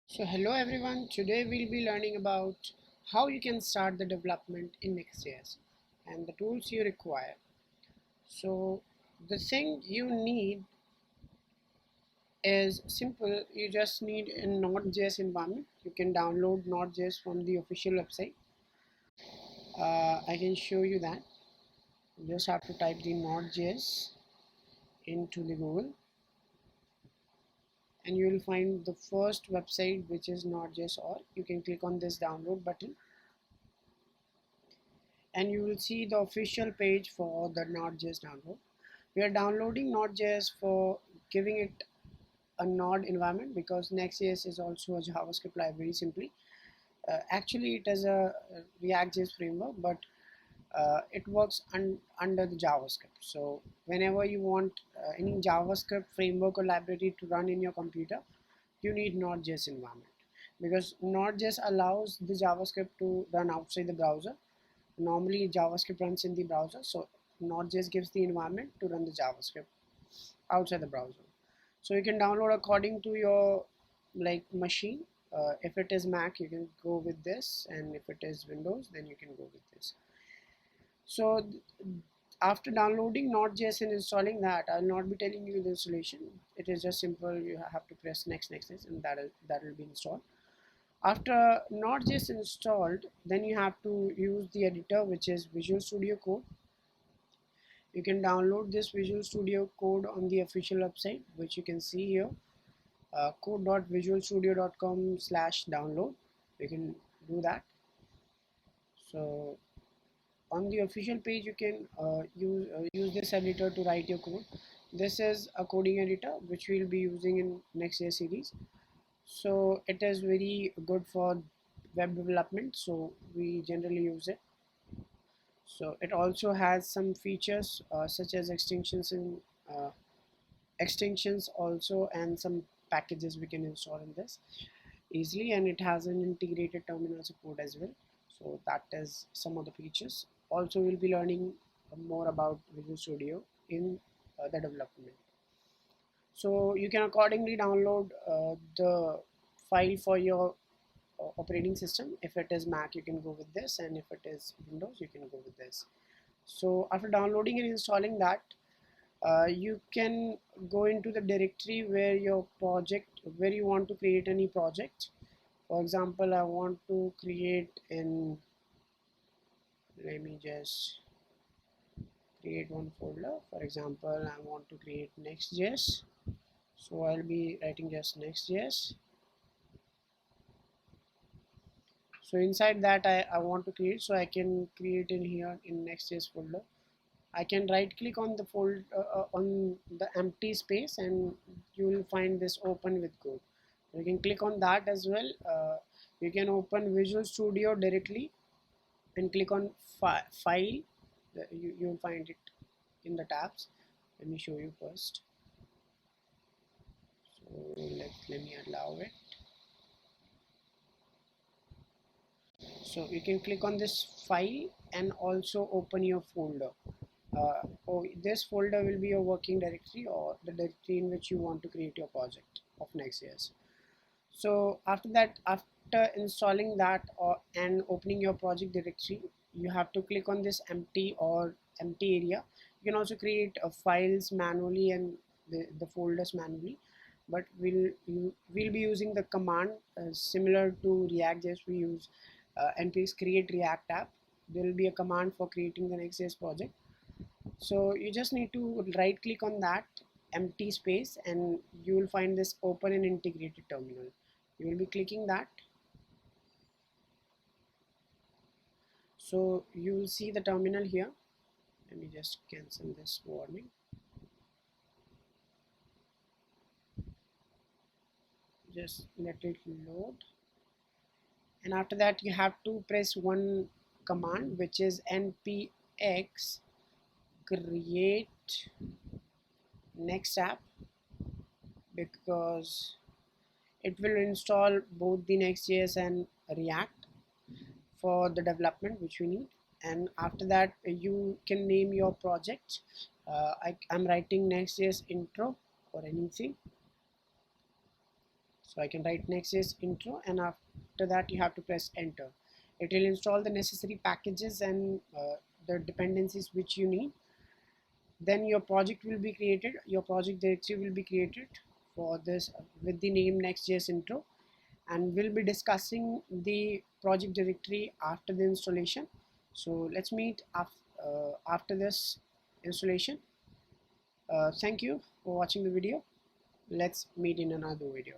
So hello everyone, today we'll be learning about how you can start the development in Next.js and the tools you require. So the thing you need is simple, you just need a Node.js environment. You can download Node.js from the official website. I can show you that. You just have to type the Node.js into the Google and you will find the first website which is Node.js, or you can click on this download button and you will see the official page for the Node.js download. We are downloading Node.js for giving it a Node environment because Next.js is also a JavaScript library simply. Actually, it is a React.js framework, but it works under the JavaScript. So whenever you want any JavaScript framework or library to run in your computer, you need Node.js environment because Node.js allows the JavaScript to run outside the browser. Normally JavaScript runs in the browser, so Node.js gives the environment to run the JavaScript outside the browser. So you can download according to your machine. If it is Mac, you can go with this, and if it is Windows, then you can go with this. So after downloading Node.js and installing that, I'll not be telling you the installation. It is just simple. You have to press next, and that will be installed. After Node.js installed, then you have to use the editor, which is Visual Studio Code. You can download this Visual Studio Code on the official website, which you can see here, code.visualstudio.com/download. You can do that. So on the official page, you can use this editor to write your code. This is a coding editor which we'll be using in Next.js series. So it is very good for web development, so we generally use it. So it also has some features such as uh, extensions also, and some packages we can install in this easily, and it has an integrated terminal support as well. So that is some of the features. Also we'll be learning more about Visual Studio in the development. So you can accordingly download the file for your operating system. If it is Mac, you can go with this, and if it is Windows, you can go with this. So after downloading and installing that, you can go into the directory where your project, where you want to create any project. For example, I want to create in, let me just create one folder. For example, I want to create Next.js, so I'll be writing just Next.js. So inside that I want to create, so I can create in here in Next.js folder. I can right click on the folder on the empty space, and you will find this open with code. You can click on that as well. You can open Visual Studio directly and click on file. You will find it in the tabs. Let me show you first. So let me allow it. So you can click on this file and also open your folder. This folder will be your working directory, or the directory in which you want to create your project of Next.js. So after that, after installing that and opening your project directory, you have to click on this empty or empty area. You can also create files manually and the folders manually, but we'll be using the command similar to React.js. We use npx create react app. There will be a command for creating the Next.js project. So you just need to right click on that empty space, and you will find this open and integrated terminal. You will be clicking that. So you will see the terminal here. Let me just cancel this warning. Just let it load, and after that you have to press one command, which is npx create next app, because it will install both the Next.js and React for the development which we need. And after that you can name your project. I'm writing Next.js intro or anything. So I can write Next.js intro, and after that you have to press enter. It will install the necessary packages and the dependencies which you need. Then your project will be created, your project directory will be created for this with the name Next.js intro, and we'll be discussing the project directory after the installation. So let's meet after this installation. Thank you for watching the video. Let's meet in another video.